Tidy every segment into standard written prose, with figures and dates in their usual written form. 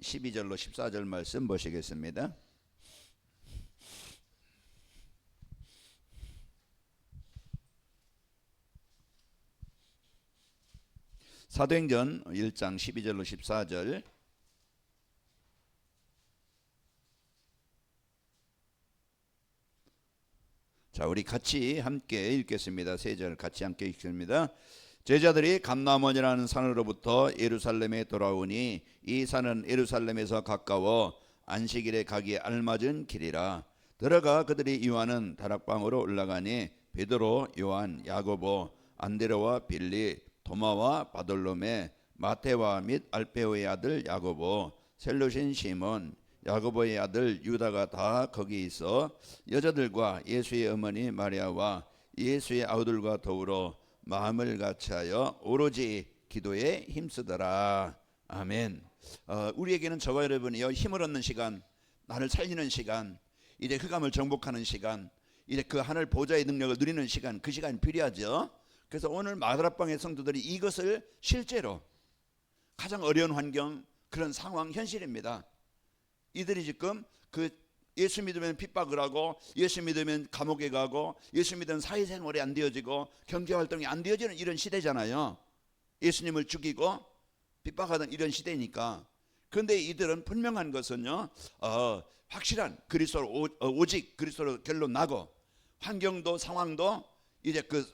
12절로 14절 말씀 보시겠습니다. 사도행전 1장 12절로 14절. 자, 우리 같이 함께 읽겠습니다. 세 절 같이 함께 읽습니다. 제자들이 감람원이라는 산으로부터 예루살렘에 돌아오니 이 산은 예루살렘에서 가까워 안식일에 가기에 알맞은 길이라. 들어가 그들이 이와는 다락방으로 올라가니 베드로, 요한, 야고보, 안드레와 빌리, 도마와 바돌로메, 마테와 및 알페오의 아들 야고보, 셀로신 시몬, 야고보의 아들 유다가 다 거기 있어 여자들과 예수의 어머니 마리아와 예수의 아우들과 더불어 마음을 같이하여 오로지 기도에 힘쓰더라. 아멘. 우리에게는 저와 여러분이요, 힘을 얻는 시간, 나를 살리는 시간, 이제 흑암을 정복하는 시간, 이제 그 하늘 보좌의 능력을 누리는 시간, 그 시간이 필요하죠. 그래서 오늘 마다락방의 성도들이 이것을 실제로 가장 어려운 환경, 그런 상황, 현실입니다. 이들이 지금 그 예수 믿으면 핍박을 하고, 예수 믿으면 감옥에 가고, 예수 믿으면 사회생활이 안 되어지고 경제활동이 안 되어지는 이런 시대잖아요. 예수님을 죽이고 핍박하던 이런 시대니까. 그런데 이들은 분명한 것은요, 확실한 그리스도로 오직 그리스도로 결론 나고, 환경도 상황도 이제 그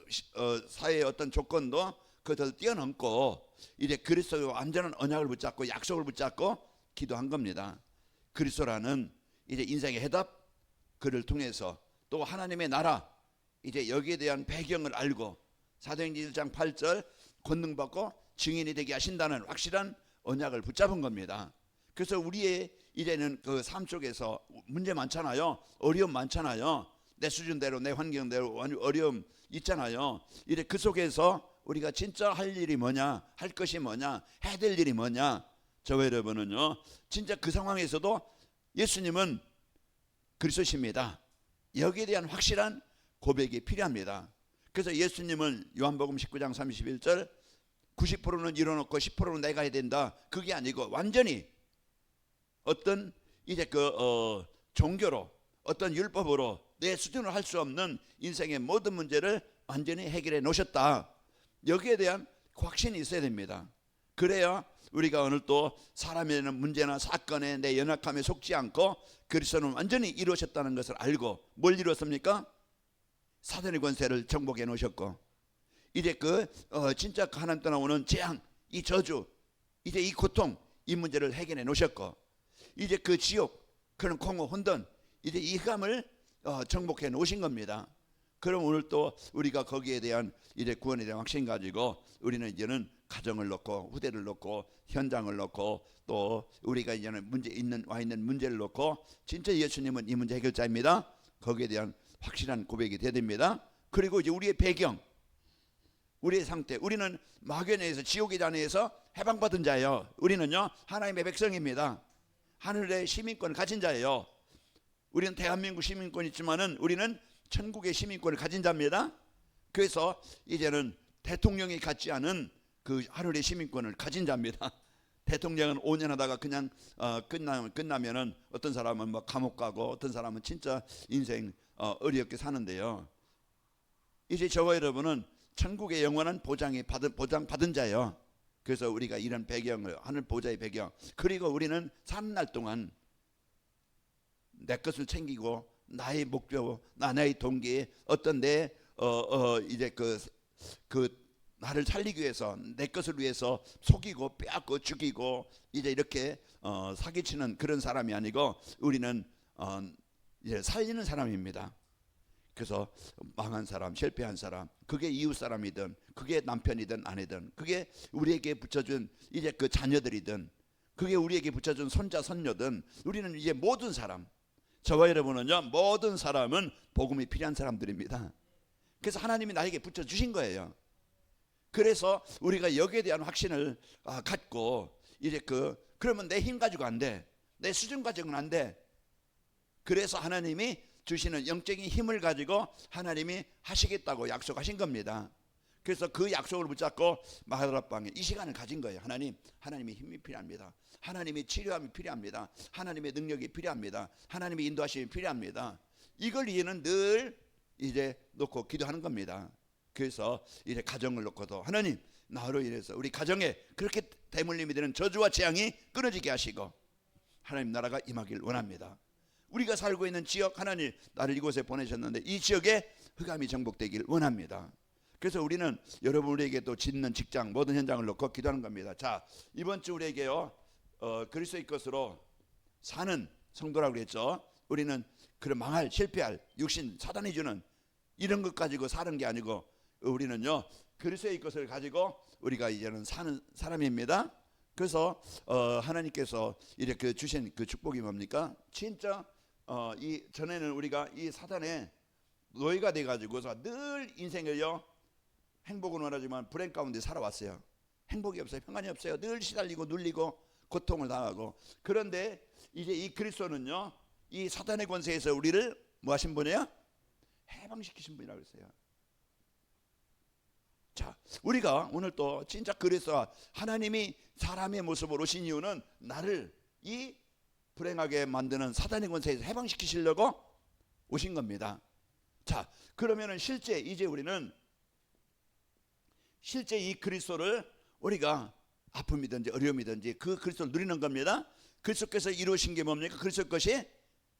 사회의 어떤 조건도 그것을 뛰어넘고 이제 그리스도의 완전한 언약을 붙잡고 약속을 붙잡고 기도한 겁니다. 그리스도라는 이제 인생의 해답, 그를 통해서 또 하나님의 나라, 이제 여기에 대한 배경을 알고 사도행전 1장 8절 권능받고 증인이 되게 하신다는 확실한 언약을 붙잡은 겁니다. 그래서 우리의 이제는 그 삶 속에서 문제 많잖아요. 어려움 많잖아요. 내 수준대로, 내 환경대로 어려움 있잖아요. 이제 그 속에서 우리가 진짜 할 일이 뭐냐, 할 것이 뭐냐, 해야 될 일이 뭐냐. 저와 여러분은요, 진짜 그 상황에서도 예수님은 그리스도십니다. 여기에 대한 확실한 고백이 필요합니다. 그래서 예수님은 요한복음 19장 31절 90%는 이뤄놓고 10%는 내가 해야 된다. 그게 아니고 완전히 어떤 이제 그 종교로, 어떤 율법으로 내 수준으로 할 수 없는 인생의 모든 문제를 완전히 해결해 놓으셨다. 여기에 대한 확신이 있어야 됩니다. 그래야 우리가 오늘 또 사람에 대한 문제나 사건에 내 연약함에 속지 않고 그리스도는 완전히 이루셨다는 것을 알고, 뭘 이루었습니까? 사단의 권세를 정복해 놓으셨고, 이제 그 진짜 하나님 떠나오는 재앙, 이 저주, 이제 이 고통, 이 문제를 해결해 놓으셨고, 이제 그 지옥, 그런 공허, 혼돈, 이제 이 흑암을 정복해 놓으신 겁니다. 그럼 오늘 또 우리가 거기에 대한 이제 구원에 대한 확신 가지고 우리는 이제는 가정을 놓고, 후대를 놓고, 현장을 놓고, 또 우리가 이제는 와 있는 문제를 놓고, 진짜 예수님은 이 문제 해결자입니다. 거기에 대한 확실한 고백이 돼야 됩니다. 그리고 이제 우리의 배경, 우리의 상태, 우리는 마귀에 의해서 지옥의 잔해에서 해방받은 자예요. 우리는요, 하나님의 백성입니다. 하늘의 시민권을 가진 자예요. 우리는 대한민국 시민권이 있지만은 우리는 천국의 시민권을 가진 자입니다. 그래서 이제는 대통령이 갖지 않은 그 하늘의 시민권을 가진 자입니다. 대통령은 5년 하다가 그냥 끝나면은 어떤 사람은 뭐 감옥 가고, 어떤 사람은 진짜 인생 어렵게 사는데요. 이제 저와 여러분은 천국의 영원한 보장 받은 자예요. 그래서 우리가 이런 배경을, 하늘 보좌의 배경, 그리고 우리는 사는 날 동안 내 것을 챙기고, 나의 목표, 나의 동기, 어떤 내 이제 그 나를 살리기 위해서, 내 것을 위해서 속이고 빼앗고 죽이고 이제 이렇게 사기치는 그런 사람이 아니고, 우리는 이제 살리는 사람입니다. 그래서 망한 사람, 실패한 사람, 그게 이웃 사람이든, 그게 남편이든 아내든, 그게 우리에게 붙여준 이제 그 자녀들이든, 그게 우리에게 붙여준 손자 손녀든, 우리는 이제 모든 사람, 저와 여러분은요, 모든 사람은 복음이 필요한 사람들입니다. 그래서 하나님이 나에게 붙여주신 거예요. 그래서 우리가 여기에 대한 확신을 갖고, 이제 그러면 내 힘 가지고 안 돼, 내 수준 가지고는 안 돼. 그래서 하나님이 주시는 영적인 힘을 가지고 하나님이 하시겠다고 약속하신 겁니다. 그래서 그 약속을 붙잡고 마가다락방에 이 시간을 가진 거예요. 하나님의 힘이 필요합니다. 하나님의 치료함이 필요합니다. 하나님의 능력이 필요합니다. 하나님의 인도하심이 필요합니다. 이걸 이제는 늘 이제 놓고 기도하는 겁니다. 그래서 이제 가정을 놓고도 하나님, 나로 인해서 우리 가정에 그렇게 대물림이 되는 저주와 재앙이 끊어지게 하시고 하나님 나라가 임하길 원합니다. 우리가 살고 있는 지역, 하나님 나를 이곳에 보내셨는데 이 지역에 흑암이 정복되길 원합니다. 그래서 우리는 여러분 우리에게 또 짓는 직장 모든 현장을 놓고 기도하는 겁니다. 자, 이번 주 우리에게요 그리스도의 것으로 사는 성도라고 그랬죠. 우리는 그런 망할 실패할 육신 사단이 주는 이런 것 가지고 사는 게 아니고 우리는요 그리스도의 것을 가지고 우리가 이제는 사는 사람입니다. 그래서 하나님께서 이렇게 주신 그 축복이 뭡니까? 진짜 이 전에는 우리가 이 사단의 노예가 돼 가지고서 늘 인생을요 행복은 원하지만 불행 가운데 살아왔어요. 행복이 없어요. 평안이 없어요. 늘 시달리고 눌리고 고통을 당하고. 그런데 이제 이 그리스도는요 이 사단의 권세에서 우리를 뭐 하신 분이에요? 해방시키신 분이라고 했어요. 자, 우리가 오늘 또 진짜 그리스도 하나님이 사람의 모습으로 오신 이유는 나를 이 불행하게 만드는 사단의 권세에서 해방시키시려고 오신 겁니다. 자, 그러면은 실제 이제 우리는 실제 이 그리스도를 우리가 아픔이든지 어려움이든지 그 그리스도를 누리는 겁니다. 그리스도께서 이루신 게 뭡니까? 그리스도 것이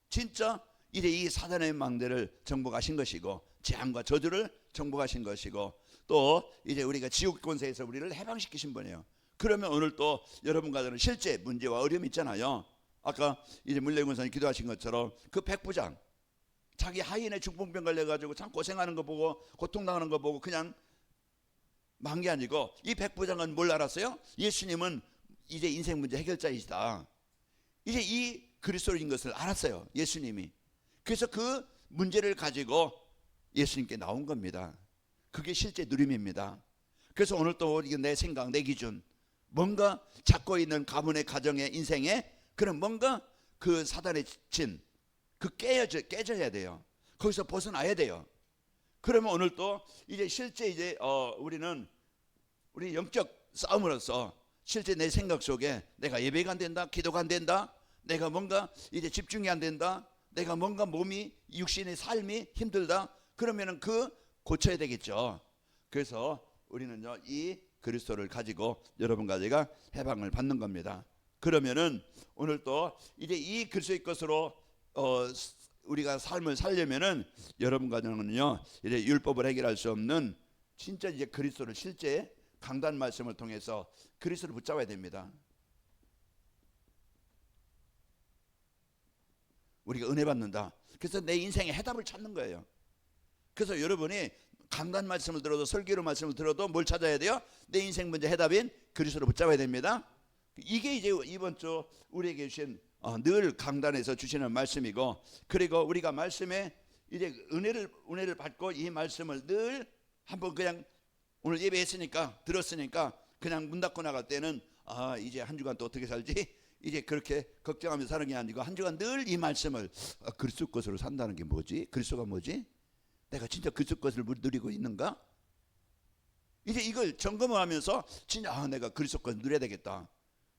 진짜 이제 이 사단의 망대를 정복하신 것이고 재앙과 저주를 정복하신 것이고 또 이제 우리가 지옥 권세에서 우리를 해방시키신 분이에요. 그러면 오늘 또 여러분과 저는 실제 문제와 어려움이 있잖아요. 아까 이제 문래군 권사님 기도하신 것처럼 그 백부장 자기 하인의 중풍병 걸려가지고 참 고생하는 거 보고 고통당하는 거 보고 그냥 만 게 아니고 이 백부장은 뭘 알았어요? 예수님은 이제 인생 문제 해결자이시다. 이제 이 그리스도인 것을 알았어요. 예수님이. 그래서 그 문제를 가지고 예수님께 나온 겁니다. 그게 실제 누림입니다. 그래서 오늘 또 내 생각, 내 기준 뭔가 잡고 있는 가문의 가정의 인생에 그런 뭔가 그 사단의 진 그 깨져야 돼요. 거기서 벗어나야 돼요. 그러면 오늘 또 이제 실제 이제 우리는 우리 영적 싸움으로서 실제 내 생각 속에 내가 예배가 안 된다, 기도가 안 된다, 내가 뭔가 이제 집중이 안 된다, 내가 뭔가 몸이 육신의 삶이 힘들다. 그러면은 그 고쳐야 되겠죠. 그래서 우리는요 이 그리스도를 가지고 여러분과 제가 해방을 받는 겁니다. 그러면은 오늘 또 이제 이 그리스도의 것으로 우리가 삶을 살려면은 여러분과 저는요 이제 율법을 해결할 수 없는 진짜 이제 그리스도를 실제 강단 말씀을 통해서 그리스도를 붙잡아야 됩니다. 우리가 은혜 받는다. 그래서 내 인생의 해답을 찾는 거예요. 그래서 여러분이 강단 말씀을 들어도 설교로 말씀을 들어도 뭘 찾아야 돼요? 내 인생 문제 해답인 그리스도를 붙잡아야 됩니다. 이게 이제 이번 주 우리에게 주신 늘 강단에서 주시는 말씀이고, 그리고 우리가 말씀에 이제 은혜를 받고 이 말씀을 늘 한번 그냥 오늘 예배했으니까 들었으니까 그냥 문 닫고 나갈 때는 이제 한 주간 또 어떻게 살지? 이제 그렇게 걱정하면서 사는 게 아니고 한 주간 늘 이 말씀을 그리스도 것으로 산다는 게 뭐지? 그리스도가 뭐지? 내가 진짜 그리스도 것을 누리고 있는가? 이제 이걸 점검하면서 진짜 내가 그리스도 것을 누려야 되겠다.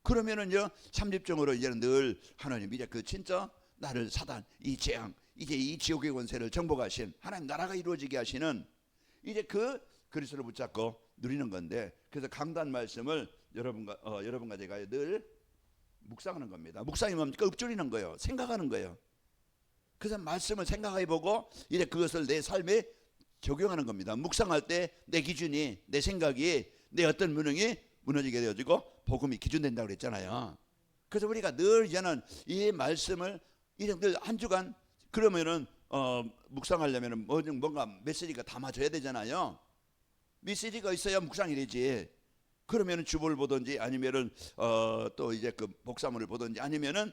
그러면은요 3집중으로 이제는 늘 하나님 이제 그 진짜 나를 사단 이 재앙 이제 이 지옥의 권세를 정복하신 하나님 나라가 이루어지게 하시는 이제 그 그리스도를 붙잡고 누리는 건데, 그래서 강단 말씀을 여러분과 제가 늘 묵상하는 겁니다. 묵상이 뭡니까? 읊조리는 거예요. 생각하는 거예요. 그래서 말씀을 생각해보고 이제 그것을 내 삶에 적용하는 겁니다. 묵상할 때 내 기준이 내 생각이 내 어떤 무능이 무너지게 되어지고 복음이 기준된다고 그랬잖아요. 그래서 우리가 늘 이제는 이 말씀을 이제 늘 한 주간 그러면은 묵상하려면은 뭔가 메시지가 담아져야 되잖아요. 메시지가 있어야 묵상이 되지. 그러면은 주보를 보든지 아니면은 또 이제 그 복사문을 보든지 아니면은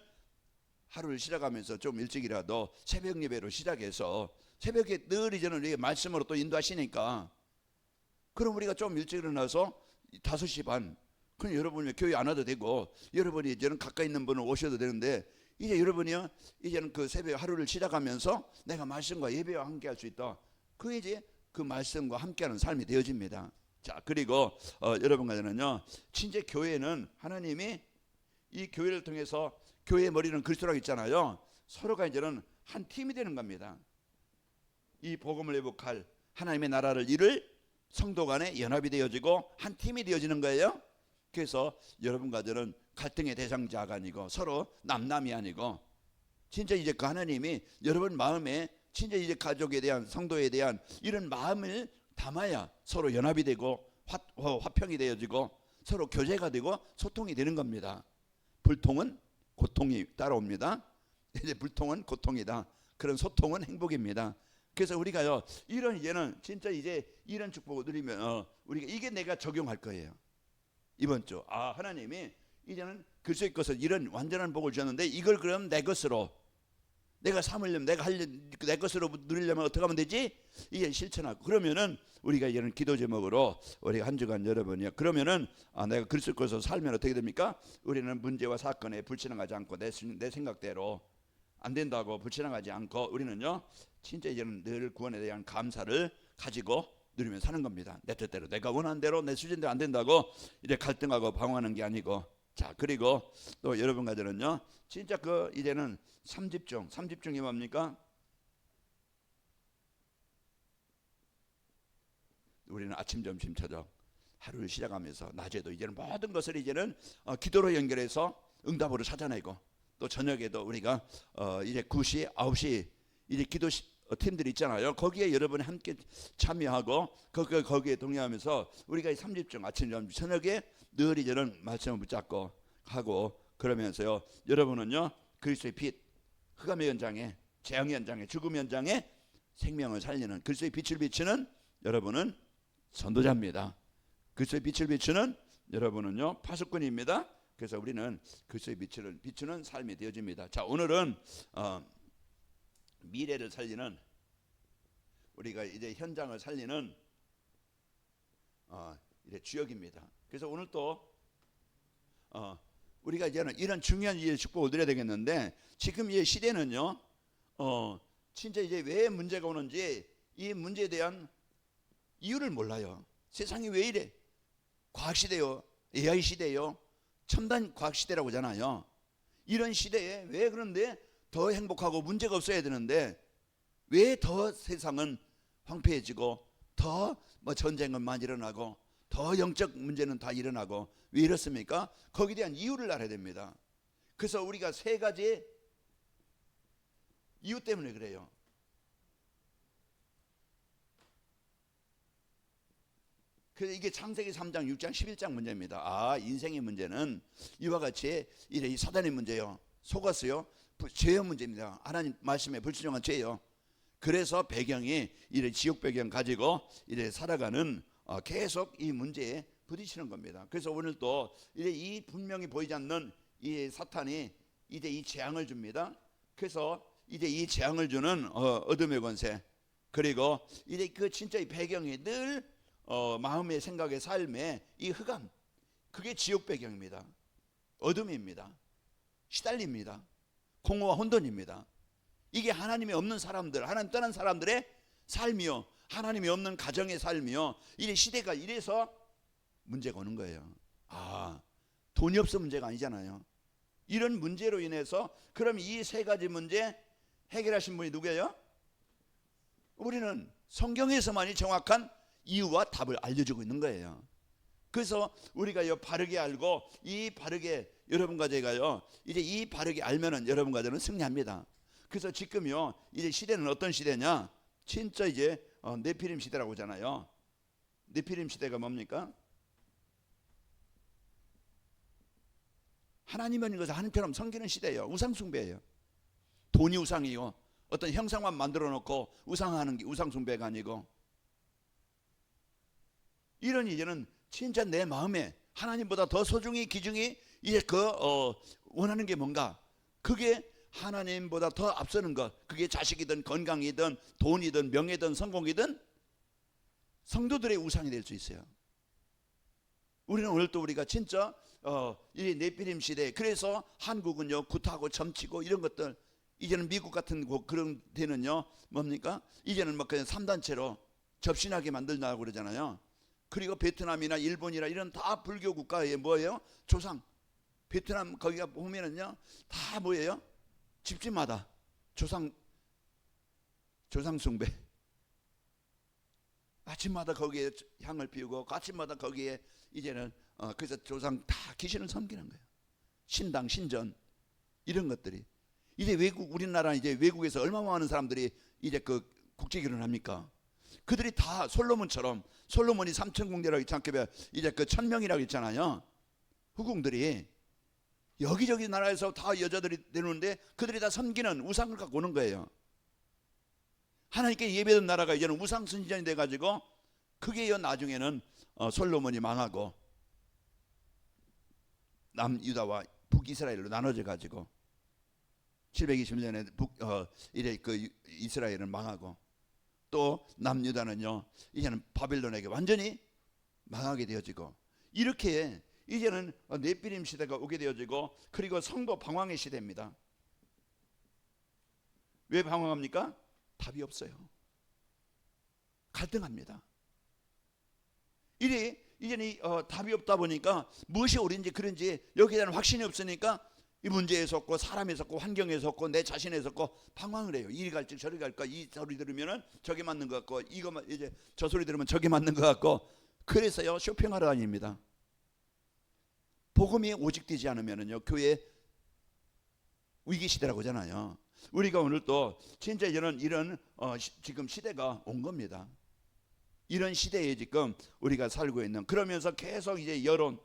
하루를 시작하면서 좀 일찍이라도 새벽 예배로 시작해서 새벽에 늘 이제는 우리 말씀으로 또 인도하시니까 그럼 우리가 좀 일찍 일어나서 5시 반 그럼 여러분이 교회 안 와도 되고 여러분이 이제는 가까이 있는 분은 오셔도 되는데 이제 여러분이요 이제는 그 새벽 하루를 시작하면서 내가 말씀과 예배와 함께 할 수 있다. 그게 이제 그 말씀과 함께하는 삶이 되어집니다. 자, 그리고 여러분과는요, 진짜 교회는 하나님이 이 교회를 통해서 교회의 머리는 그리스도라고 있잖아요. 서로가 이제는 한 팀이 되는 겁니다. 이 복음을 회복할 하나님의 나라를 이룰 성도 간에 연합이 되어지고 한 팀이 되어지는 거예요. 그래서 여러분과 저는 갈등의 대상자가 아니고 서로 남남이 아니고 진짜 이제 그 하나님이 여러분 마음에 진짜 이제 가족에 대한 성도에 대한 이런 마음을 담아야 서로 연합이 되고 화평이 되어지고 서로 교제가 되고 소통이 되는 겁니다. 불통은 고통이 따라옵니다. 이제 불통은 고통이다. 그런 소통은 행복입니다. 그래서 우리가요, 이런 이제는 진짜 이제 이런 축복을 누리면 우리가 이게 내가 적용할 거예요. 이번 주 하나님이 이제는 그리스도의 것을 이런 완전한 복을 주셨는데 이걸 그럼 내 것으로 내가 삼으려면 내 것으로 누리려면 어떻게 하면 되지? 이게 실천하고 그러면은 우리가 이제는 기도 제목으로 우리가 한 주간 여러분이요. 그러면은 내가 그리스도의 것으로 살면 어떻게 됩니까? 우리는 문제와 사건에 불신앙하지 않고 내 생각대로 안 된다고 불신앙하지 않고 우리는요 진짜 이제는 늘 구원에 대한 감사를 가지고 누리며 사는 겁니다. 내 뜻대로 내가 원하는 대로 내 수준대로 안 된다고 이제 갈등하고 방황하는 게 아니고. 자, 그리고 또 여러분과 저는요 진짜 이제는 삼집중이 뭡니까? 우리는 아침 점심 저녁 하루를 시작하면서 낮에도 이제는 모든 것을 이제는 기도로 연결해서 응답으로 찾아내고 또 저녁에도 우리가 이제 9시 9시 이제 기도 팀들이 있잖아요. 거기에 여러분이 함께 참여하고 거기에 동의하면서 우리가 이 삼집중 아침 점심 저녁에 늘 이제는 말씀을 붙잡고 하고 그러면서요 여러분은요 그리스도의 빛 흑암의 현장에 재앙의 현장에 죽음의 현장에 생명을 살리는 그리스도의 빛을 비추는 여러분은 선도자입니다. 그리스도의 빛을 비추는 여러분은요 파수꾼입니다. 그래서 우리는 그리스도의 빛을 비추는 삶이 되어집니다. 자, 오늘은 미래를 살리는 우리가 이제 현장을 살리는 이제 주역입니다. 그래서 오늘 또 우리가 이제는 이런 중요한 이제 축복을 누려야 되겠는데 지금 이 시대는요 진짜 이제 왜 문제가 오는지 이 문제에 대한 이유를 몰라요. 세상이 왜 이래? 과학 시대요, AI 시대요, 첨단 과학 시대라고 하잖아요. 이런 시대에 왜 그런데 더 행복하고 문제가 없어야 되는데 왜 더 세상은 황폐해지고 더 전쟁은 많이 일어나고 더 영적 문제는 다 일어나고 왜 이렇습니까? 거기에 대한 이유를 알아야 됩니다. 그래서 우리가 세 가지 이유 때문에 그래요. 그래서 이게 창세기 3장, 6장, 11장 문제입니다. 인생의 문제는 이와 같이 이 사단의 문제요. 속았어요. 죄의 문제입니다. 하나님 말씀에 불순종한 죄요. 그래서 배경이 이래 지옥 배경 가지고 이래 살아가는 계속 이 문제에 부딪히는 겁니다. 그래서 오늘 또 이제 이 분명히 보이지 않는 이 사탄이 이제 이 재앙을 줍니다. 그래서 이제 이 재앙을 주는 어둠의 권세 그리고 이제 진짜 이 배경이 늘 마음의 생각의 삶의 이 흑암 그게 지옥 배경입니다. 어둠입니다. 시달립니다. 공허와 혼돈입니다. 이게 하나님이 없는 사람들, 하나님 떠난 사람들의 삶이요, 하나님이 없는 가정의 삶이요. 이 시대가 이래서 문제가 오는 거예요. 돈이 없어 문제가 아니잖아요. 이런 문제로 인해서 그럼 이 세 가지 문제 해결하신 분이 누구예요? 우리는 성경에서만이 정확한 이유와 답을 알려주고 있는 거예요. 그래서 우리가 바르게 알고 이 바르게 여러분과 제가요 이제 이 바르게 알면은 여러분과 저는 승리합니다. 그래서 지금요 이제 시대는 어떤 시대냐? 진짜 이제 네피림 시대라고 하잖아요. 네피림 시대가 뭡니까? 하나님 아닌 것을 하나님처럼 섬기는 시대예요. 우상 숭배예요. 돈이 우상이요. 어떤 형상만 만들어 놓고 우상하는 게 우상 숭배가 아니고 이런 이제는 진짜 내 마음에 하나님보다 더 소중히 기중이 이제 원하는 게 뭔가 그게 하나님보다 더 앞서는 것 그게 자식이든 건강이든 돈이든 명예든 성공이든 성도들의 우상이 될 수 있어요. 우리는 오늘 또 우리가 진짜 이 네피림 시대 그래서 한국은요 굿하고 점치고 이런 것들 이제는 미국 같은 그런 데는요 뭡니까? 이제는 그냥 3단체로 접신하게 만들려고 그러잖아요. 그리고 베트남이나 일본이나 이런 다 불교 국가에 뭐예요? 조상. 베트남 거기가 보면은요 다 뭐예요? 집집마다 조상 숭배. 아침마다 거기에 향을 피우고 아침마다 거기에 이제는 그래서 조상 다 귀신을 섬기는 거예요. 신당 신전 이런 것들이 이제 우리나라 이제 외국에서 얼마나 많은 사람들이 이제 그 국제 결혼합니까? 그들이 다 솔로몬처럼 솔로몬이 3,000궁대라고 잠깐만 이제 그 1,000명이라고 했잖아요. 후궁들이 여기저기 나라에서 다 여자들이 내놓는데 그들이 다 섬기는 우상을 갖고 오는 거예요. 하나님께 예배던 나라가 이제는 우상 선지전이 돼가지고 그게 나중에는 솔로몬이 망하고 남유다와 북이스라엘로 나눠져 가지고 720년에 이래 그 이스라엘은 망하고 또 남유다는요 이제는 바벨론에게 완전히 망하게 되어지고 이렇게 이제는 네피림 시대가 오게 되어지고 그리고 성도 방황의 시대입니다. 왜 방황합니까? 답이 없어요. 갈등합니다. 이제는 답이 없다 보니까 무엇이 옳은지 그런지 여기에 대한 확신이 없으니까 이 문제에 섰고 사람에 섰고 환경에 섰고 내 자신에 섰고 방황을 해요. 이리 갈지 저리 갈까 이 소리 들으면은 저게 맞는 것 같고 이거 이제 저 소리 들으면 저게 맞는 것 같고 그래서요 쇼핑하러 다닙니다. 복음이 오직 되지 않으면은요 교회 위기 시대라고 하잖아요. 우리가 오늘 또 진짜 이런 지금 시대가 온 겁니다. 이런 시대에 지금 우리가 살고 있는 그러면서 계속 이제 여론으로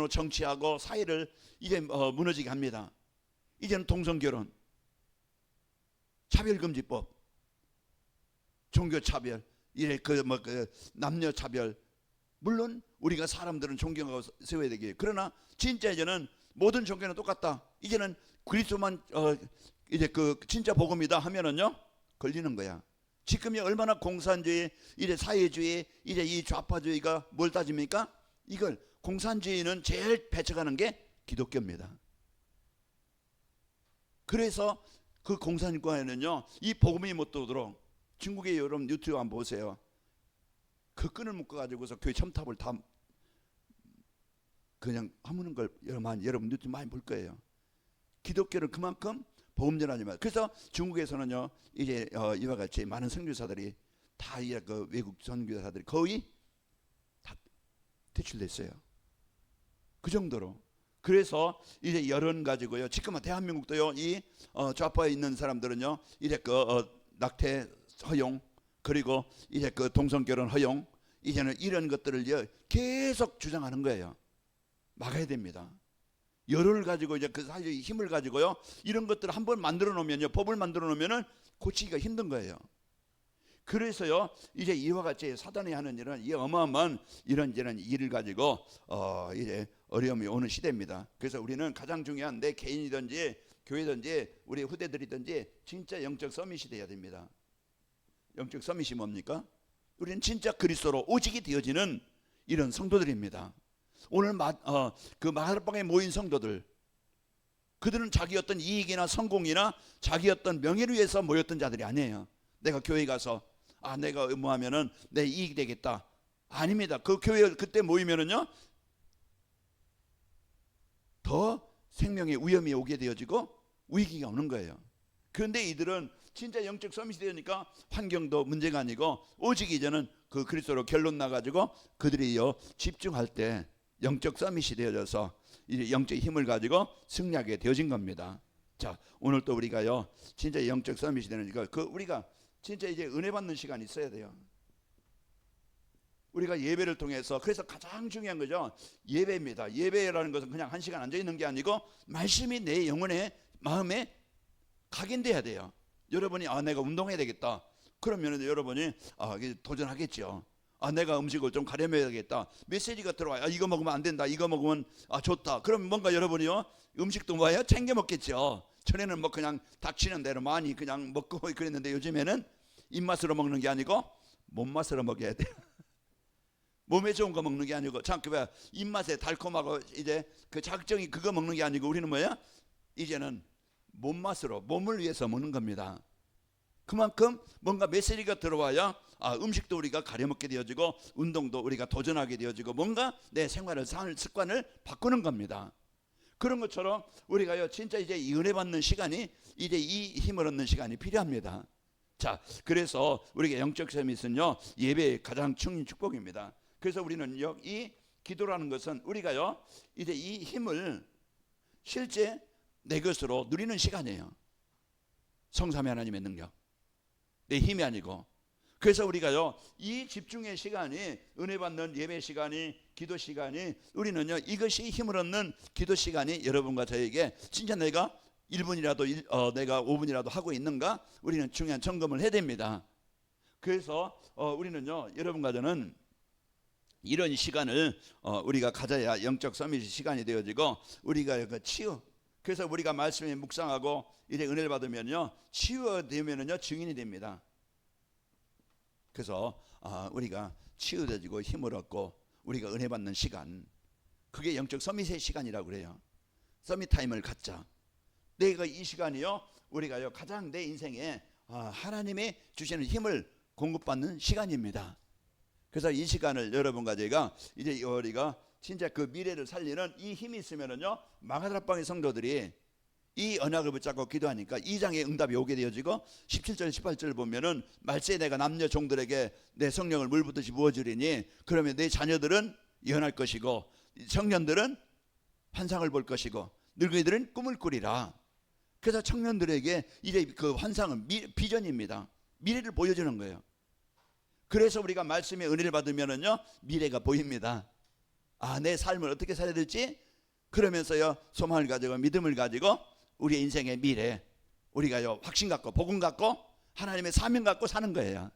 정치하고 사회를 이제 무너지게 합니다. 이제는 동성결혼, 차별금지법, 종교차별, 이래 그 남녀차별. 물론 우리가 사람들은 존경하고 세워야 되겠죠. 그러나 진짜 이제는 모든 종교는 똑같다. 이제는 그리스도만 이제 그 진짜 복음이다 하면은요 걸리는 거야. 지금이 얼마나 공산주의, 이제 사회주의, 이제 이 좌파주의가 뭘 따집니까? 이걸 공산주의는 제일 배척하는 게 기독교입니다. 그래서 그 공산국가에는요 이 복음이 못 들어오도록 중국의 여러분 유튜브 한번 보세요. 그 끈을 묶어 가지고서 교회 첨탑을 다 그냥 하무는 걸 여러분 유튜브 많이 볼 거예요. 기독교를 그만큼 복음 전하지 마. 그래서 중국에서는요 이제 이와 같이 많은 선교사들이 다 그 외국 선교사들이 거의 다 퇴출됐어요. 그 정도로. 그래서 이제 여론 가지고요. 지금 대한민국도요 이 좌파에 있는 사람들은요 이제 그 낙태 허용 그리고 이제 그 동성결혼 허용 이제는 이런 것들을 계속 주장하는 거예요. 막아야 됩니다. 여론을 가지고 이제 그 사회의 힘을 가지고요 이런 것들을 한번 만들어 놓으면요 법을 만들어 놓으면은 고치기가 힘든 거예요. 그래서요 이제 이와 같이 사단이 하는 일은 이 어마어마한 이런 일을 가지고 이제 어려움이 오는 시대입니다. 그래서 우리는 가장 중요한 내 개인이든지 교회든지 우리 후대들이든지 진짜 영적 서밋이 돼야 됩니다. 영적 서밋이 뭡니까? 우리는 진짜 그리스도로 오직이 되어지는 이런 성도들입니다. 오늘 그 마가다락방에 모인 성도들 그들은 자기 어떤 이익이나 성공이나 자기 어떤 명예를 위해서 모였던 자들이 아니에요. 내가 교회 가서 내가 의무하면은 내 이익이 되겠다. 아닙니다. 그 교회 그때 모이면은요 더 생명의 위험이 오게 되어지고 위기가 오는 거예요. 그런데 이들은 진짜 영적 서밋이 되니까 환경도 문제가 아니고 오직 이제는 그 그리스도로 결론 나가지고 그들이요 집중할 때 영적 서밋이 되어져서 이제 영적 힘을 가지고 승리하게 되어진 겁니다. 자, 오늘 또 우리가요 진짜 영적 서밋이 되니까 우리가 진짜 이제 은혜 받는 시간이 있어야 돼요. 우리가 예배를 통해서 그래서 가장 중요한 거죠. 예배입니다. 예배라는 것은 그냥 한 시간 앉아 있는 게 아니고 말씀이 내 영혼의 마음에 각인돼야 돼요. 여러분이 내가 운동해야 되겠다. 그러면 여러분이 도전하겠죠. 내가 음식을 좀 가려매야 되겠다. 메시지가 들어와요. 이거 먹으면 안 된다. 이거 먹으면 좋다. 그럼 뭔가 여러분이요 음식도 뭐예요? 챙겨 먹겠죠. 전에는 뭐 그냥 닥치는 대로 많이 그냥 먹고 그랬는데 요즘에는 입맛으로 먹는 게 아니고 몸맛으로 먹어야 돼요. 몸에 좋은 거 먹는 게 아니고 그 입맛에 달콤하고 이제 그 자극적인 그거 먹는 게 아니고 우리는 뭐야? 이제는 몸맛으로 몸을 위해서 먹는 겁니다. 그만큼 뭔가 메시지가 들어와야 음식도 우리가 가려 먹게 되어지고 운동도 우리가 도전하게 되어지고 뭔가 내 생활을 습관을 바꾸는 겁니다. 그런 것처럼 우리가요 진짜 이제 이 은혜 받는 시간이 이제 이 힘을 얻는 시간이 필요합니다. 자, 그래서 우리가 영적 서밋은요 예배의 가장 중요한 축복입니다. 그래서 우리는요 이 기도라는 것은 우리가요 이제 이 힘을 실제 내 것으로 누리는 시간이에요. 성삼위 하나님의 능력, 내 힘이 아니고. 그래서 우리가요 이 집중의 시간이, 은혜 받는 예배 시간이, 기도 시간이, 우리는요 이것이 힘을 얻는 기도 시간이 여러분과 저에게 진짜 내가 1분이라도 내가 5분이라도 하고 있는가, 우리는 중요한 점검을 해야 됩니다. 그래서 우리는요 여러분과 저는 이런 시간을 우리가 가져야 영적 서밋 시간이 되어지고 우리가 그 그래서 우리가 말씀에 묵상하고 이제 은혜를 받으면요 치유되면은요 증인이 됩니다. 그래서 우리가 치유되지고 힘을 얻고 우리가 은혜 받는 시간, 그게 영적 서밋의 시간이라고 그래요. 서밋 타임을 갖자. 내가 이 시간이요 우리가요 가장 내 인생에 하나님이 주시는 힘을 공급받는 시간입니다. 그래서 이 시간을 여러분과 제가 이제 우리가 진짜 그 미래를 살리는 이 힘이 있으면은요 마가다락방의 성도들이 이 언약을 붙잡고 기도하니까 2장의 응답이 오게 되어지고 17절 18절을 보면은 말세에 내가 남녀 종들에게 내 성령을 물 붓듯이 부어주리니 그러면 내 자녀들은 예언할 것이고 청년들은 환상을 볼 것이고 늙은이들은 꿈을 꾸리라. 그래서 청년들에게 이제 그 환상은 비전입니다. 미래를 보여주는 거예요. 그래서 우리가 말씀의 은혜를 받으면은요 미래가 보입니다. 내 삶을 어떻게 살아야 될지, 그러면서요 소망을 가지고 믿음을 가지고 우리의 인생의 미래, 우리가요 확신 갖고 복음 갖고 하나님의 사명 갖고 사는 거예요.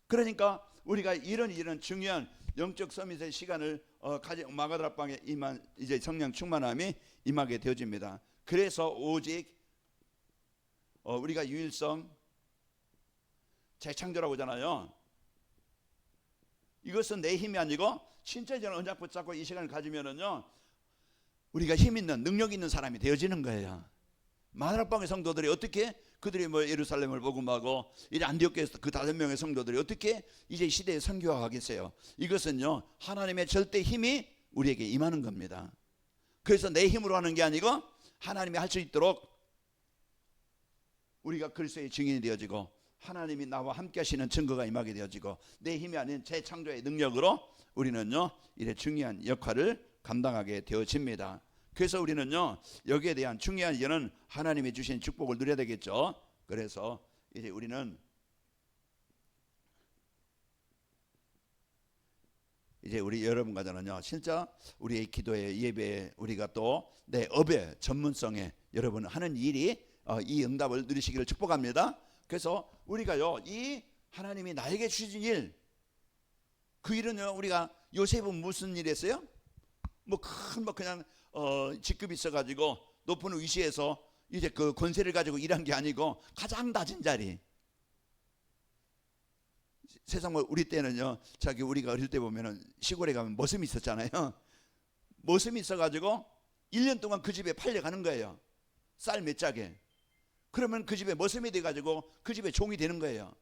그러니까 우리가 이런 중요한 영적 서밋의 시간을 마가다락방에 임한 이제 성령 충만함이 임하게 되어집니다. 그래서 오직 우리가 유일성 재창조라고 하잖아요. 이것은 내 힘이 아니고 진짜 저는 언약 붙잡고 이 시간을 가지면은요 우리가 힘 있는 능력 있는 사람이 되어지는 거예요. 마가다락방의 성도들이 어떻게 그들이 예루살렘을 복음하고 이제 안디옥에서 그 5명의 성도들이 어떻게 이제 시대에 선교하겠어요? 이것은요 하나님의 절대 힘이 우리에게 임하는 겁니다. 그래서 내 힘으로 하는 게 아니고 하나님이 할 수 있도록 우리가 그리스도의 증인이 되어지고 하나님이 나와 함께 하시는 증거가 임하게 되어지고 내 힘이 아닌 재창조의 능력으로 우리는요 이래 중요한 역할을 감당하게 되어집니다. 그래서 우리는요 여기에 대한 중요한 이유는 하나님이 주신 축복을 누려야 되겠죠. 그래서 이제 우리는 이제 우리 여러분과 저는요 진짜 우리의 기도에 예배에 우리가 또 내 업의 전문성에 여러분 하는 일이 이 응답을 누리시기를 축복합니다. 그래서 우리가요 이 하나님이 나에게 주신 일, 그 일은요 우리가 요셉은 무슨 일 했어요? 그냥 직급이 있어가지고 높은 위치에서 이제 그 권세를 가지고 일한 게 아니고 가장 낮은 자리. 세상 우리 때는요 우리가 어릴 때 보면은 시골에 가면 머슴이 있었잖아요. 머슴이 있어가지고 1년 동안 그 집에 팔려가는 거예요. 쌀 몇 짝에. 그러면 그 집에 머슴이 돼가지고 그 집에 종이 되는 거예요.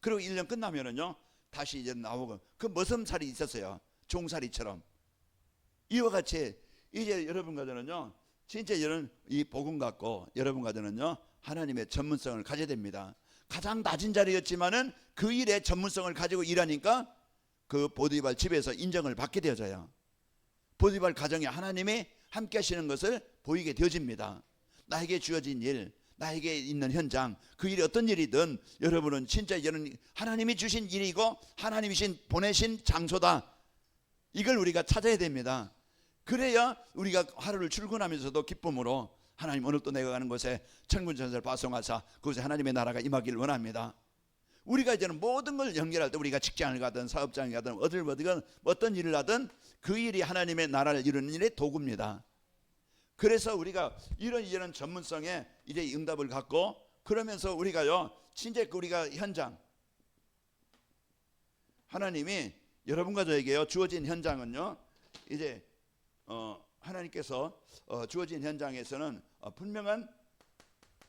그리고 1년 끝나면은요 다시 이제 나오고 그 머슴살이 있었어요. 종살이처럼. 이와 같이 이제 여러분과 저는요 진짜 이런 이 복음 갖고 여러분과 저는요 하나님의 전문성을 가져야 됩니다. 가장 낮은 자리였지만은 그 일의 전문성을 가지고 일하니까 그 보디발 집에서 인정을 받게 되어져요. 보디발 가정에 하나님이 함께 하시는 것을 보이게 되어집니다. 나에게 주어진 일, 나에게 있는 현장, 그 일이 어떤 일이든 여러분은 진짜 이런 하나님이 주신 일이고 하나님이 보내신 장소다. 이걸 우리가 찾아야 됩니다. 그래야 우리가 하루를 출근하면서도 기쁨으로 하나님 오늘 또 내가 가는 곳에 천군천사를 파송하사 그곳에 하나님의 나라가 임하기를 원합니다. 우리가 이제는 모든 걸 연결할 때 우리가 직장을 가든 사업장을 가든 어딜 가든 어떤 일을 하든 그 일이 하나님의 나라를 이루는 일의 도구입니다. 그래서 우리가 이런 전문성에 이제 응답을 갖고 그러면서 우리가요 진짜 우리가 현장, 하나님이 여러분과 저에게요 주어진 현장은요 이제 하나님께서 주어진 현장에서는 분명한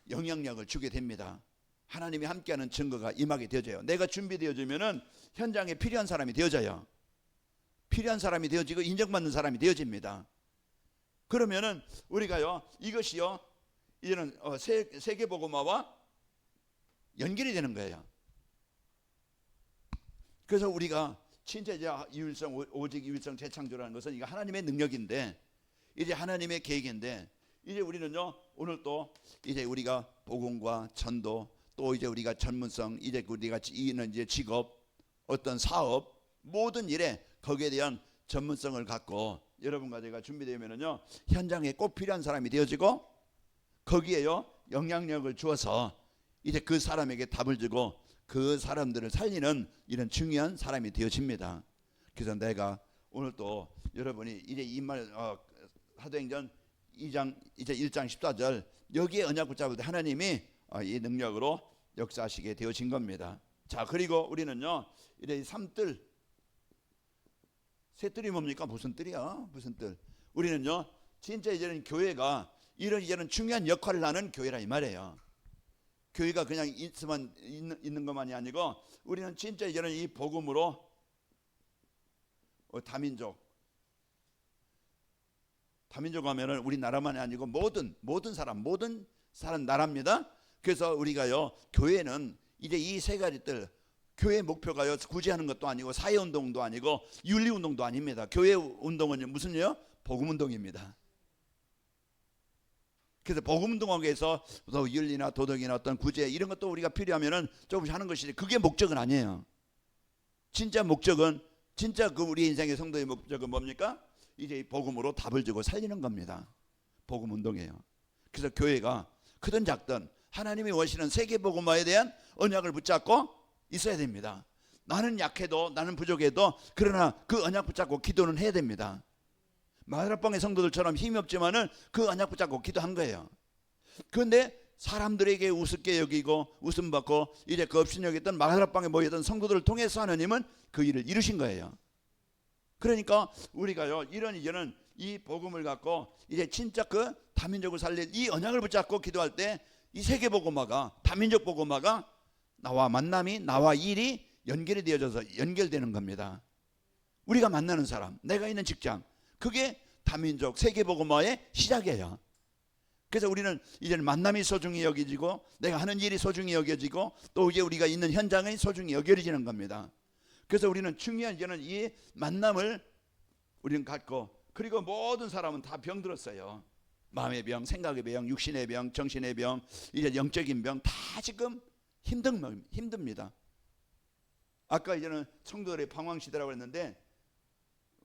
영향력을 주게 됩니다. 하나님이 함께하는 증거가 임하게 되어져요. 내가 준비되어지면은 현장에 필요한 사람이 되어져요. 필요한 사람이 되어지고 인정받는 사람이 되어집니다. 그러면은 우리가요, 이것이요, 이제는 세계복음화와 연결이 되는 거예요. 그래서 우리가 진짜 이제 유일성, 오직 유일성 재창조라는 것은 이거 하나님의 능력인데, 이제 하나님의 계획인데, 이제 우리는요, 오늘 또 이제 우리가 복음과 전도, 또 이제 우리가 전문성, 이제 우리가 이는 이제 직업, 어떤 사업, 모든 일에 거기에 대한 전문성을 갖고 여러분과 제가 준비되면은요, 현장에 꼭 필요한 사람이 되어지고 거기에요 영향력을 주어서 이제 그 사람에게 답을 주고 그 사람들을 살리는 이런 중요한 사람이 되어집니다. 그래서 내가 오늘 또 여러분이 이제 이 말 사도행전 2장 이제 1장 14절 여기에 언약 붙잡을 때 하나님이 이 능력으로 역사하시게 되어진 겁니다. 자, 그리고 우리는요 이제 이 삼뜰, 새 뜰이 뭡니까? 무슨 뜰이야? 무슨 뜰? 우리는요 진짜 이제는 교회가 이런 중요한 역할을 하는 교회라 이 말이에요. 교회가 그냥 있는 것만이 아니고 우리는 진짜 이제는 이 복음으로 다민족 하면은 우리나라만이 아니고 모든 사람 나라입니다. 그래서 우리가요 교회는 이제 이 세 가지 뜰, 교회 목표가요 구제하는 것도 아니고 사회운동도 아니고 윤리운동도 아닙니다. 교회 운동은 무슨요? 복음운동입니다. 그래서 복음운동하기 위해서 또 윤리나 도덕이나 어떤 구제 이런 것도 우리가 필요하면은 조금씩 하는 것이지 그게 목적은 아니에요. 진짜 목적은 진짜 그 우리 인생의 성도의 목적은 뭡니까? 이제 이 복음으로 답을 주고 살리는 겁니다. 복음운동이에요. 그래서 교회가 크든 작든 하나님이 원하시는 세계 복음화에 대한 언약을 붙잡고 있어야 됩니다. 나는 약해도 나는 부족해도 그러나 그 언약 붙잡고 기도는 해야 됩니다. 마라방의 성도들처럼 힘이 없지만은 그 언약 붙잡고 기도한 거예요. 그런데 사람들에게 우습게 여기고 웃음 받고 이제 그 없인 여겼던 마라방에 모였던 성도들을 통해서 하나님은 그 일을 이루신 거예요. 그러니까 우리가요 이제는 이 복음을 갖고 이제 진짜 그 다민족을 살릴 이 언약을 붙잡고 기도할 때 이 세계 복음화가 다민족 복음화가 나와 만남이 나와 일이 연결이 되어져서 연결되는 겁니다. 우리가 만나는 사람, 내가 있는 직장, 그게 다민족 세계복음화의 시작이에요. 그래서 우리는 이제는 만남이 소중히 여겨지고 내가 하는 일이 소중히 여겨지고 또 이제 우리가 있는 현장이 소중히 여겨지는 겁니다. 그래서 우리는 중요한 이제는 이 만남을 우리는 갖고 그리고 모든 사람은 다 병들었어요. 마음의 병, 생각의 병, 육신의 병, 정신의 병, 이제 영적인 병 다 지금 힘듭니다. 아까 이제는 성도들의 방황시대라고 했는데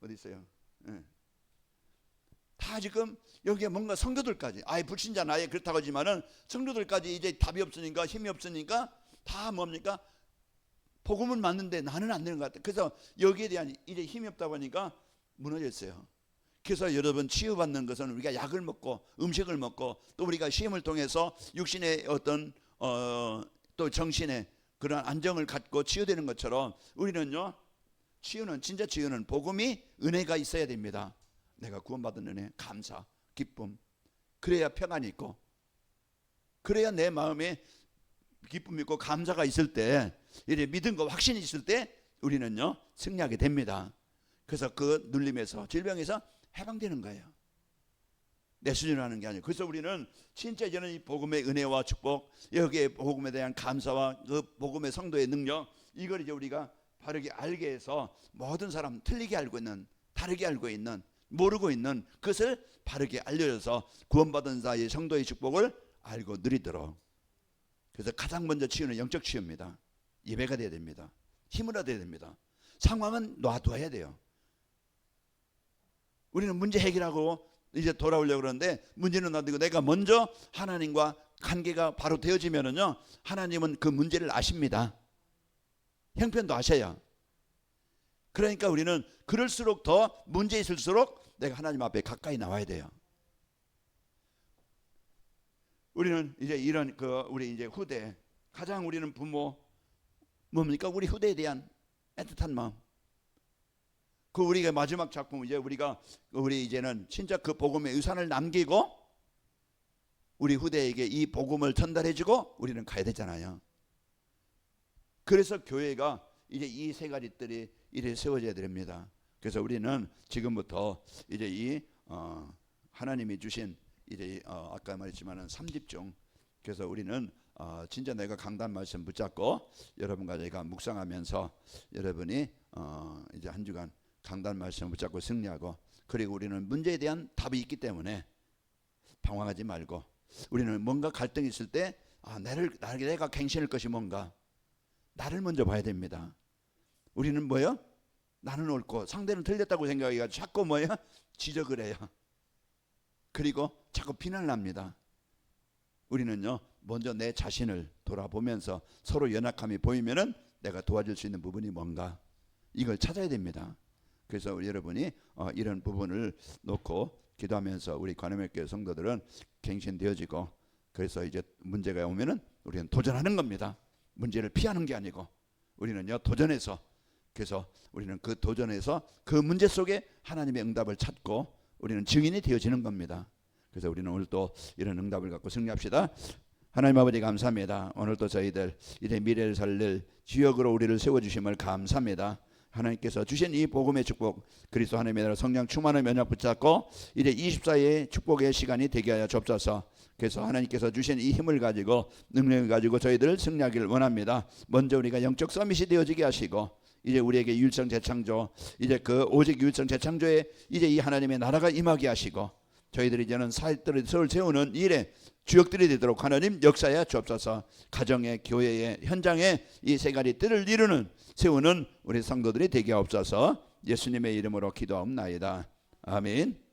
어디 있어요? 네. 다 지금 여기에 뭔가 성도들까지 아예 불신자는 아예 그렇다고 하지만은 성도들까지 이제 답이 없으니까 힘이 없으니까 다 뭡니까? 복음은 맞는데 나는 안 되는 것 같아. 그래서 여기에 대한 이제 힘이 없다 보니까 무너졌어요. 그래서 여러분 치유받는 것은 우리가 약을 먹고 음식을 먹고 또 우리가 시험을 통해서 육신의 어떤 또 정신의 그런 안정을 갖고 치유되는 것처럼 우리는요 진짜 치유는 복음이 은혜가 있어야 됩니다. 내가 구원받은 은혜, 감사, 기쁨, 그래야 평안이 있고 그래야 내 마음에 기쁨이 있고 감사가 있을 때 이제 믿음과 확신이 있을 때 우리는요 승리하게 됩니다. 그래서 그 눌림에서 질병에서 해방되는 거예요. 내 수준으로 하는 게 아니에요. 그래서 우리는 진짜 이제는 이 복음의 은혜와 축복, 여기에 복음에 대한 감사와 그 복음의 성도의 능력, 이걸 이제 우리가 바르게 알게 해서 모든 사람 틀리게 알고 있는, 다르게 알고 있는, 모르고 있는 그것을 바르게 알려줘서 구원받은 자의 성도의 축복을 알고 누리도록. 그래서 가장 먼저 치유는 영적 치유입니다. 예배가 돼야 됩니다. 힘을 얻어야 됩니다. 상황은 놔둬야 돼요. 우리는 문제 해결하고 이제 돌아오려고 그러는데 문제는 놔두고 내가 먼저 하나님과 관계가 바로 되어지면은요 하나님은 그 문제를 아십니다. 형편도 아셔요. 그러니까 우리는 그럴수록 더 문제 있을수록 내가 하나님 앞에 가까이 나와야 돼요. 우리는 이제 이런 우리 이제 후대 가장 우리는 부모 뭡니까? 우리 후대에 대한 애틋한 마음. 그 우리가 마지막 작품 이제 우리 이제는 진짜 그 복음의 유산을 남기고 우리 후대에게 이 복음을 전달해주고 우리는 가야 되잖아요. 그래서 교회가 이제 이 세 가지 뜰이 이래 세워져야 됩니다. 그래서 우리는 지금부터 이제 이 하나님이 주신 이제 아까 말했지만은 3집중. 그래서 우리는 진짜 내가 강단 말씀 붙잡고 여러분과 제가 묵상하면서 여러분이 이제 한 주간 강단 말씀 붙잡고 승리하고, 그리고 우리는 문제에 대한 답이 있기 때문에 방황하지 말고, 우리는 뭔가 갈등이 있을 때 내가 갱신할 것이 뭔가 나를 먼저 봐야 됩니다. 우리는 뭐요? 나는 옳고 상대는 틀렸다고 생각해가지고 자꾸 뭐야? 지적을 해요. 그리고 자꾸 비난을 합니다. 우리는요, 먼저 내 자신을 돌아보면서 서로 연약함이 보이면은 내가 도와줄 수 있는 부분이 뭔가, 이걸 찾아야 됩니다. 그래서 우리 여러분이 이런 부분을 놓고 기도하면서 우리 관음의교회 성도들은 갱신되어지고, 그래서 이제 문제가 오면은 우리는 도전하는 겁니다. 문제를 피하는 게 아니고 우리는요, 도전해서, 그래서 우리는 그 도전에서 그 문제 속에 하나님의 응답을 찾고 우리는 증인이 되어지는 겁니다. 그래서 우리는 오늘 또 이런 응답을 갖고 승리합시다. 하나님 아버지 감사합니다. 오늘 또 저희들 이제 미래를 살릴 지역으로 우리를 세워주심을 감사합니다. 하나님께서 주신 이 복음의 축복, 그리스도 하나님의 나라 성령 충만한 면역 붙잡고 이제 24의 축복의 시간이 되게 하여 주옵소서. 그래서 하나님께서 주신 이 힘을 가지고 능력을 가지고 저희들 승리하기를 원합니다. 먼저 우리가 영적 서밋이 되어지게 하시고, 이제 우리에게 유일성 재창조, 이제 그 오직 유일성 재창조에 이제 이 하나님의 나라가 임하게 하시고, 저희들이 이제는 사회들을 세우는 일에 주역들이 되도록 하나님 역사하여 주옵소서. 가정의, 교회의, 현장에 이 세 가지 뜰을 이루는 세우는 우리 성도들이 되게 하옵소서. 예수님의 이름으로 기도하옵나이다. 아멘.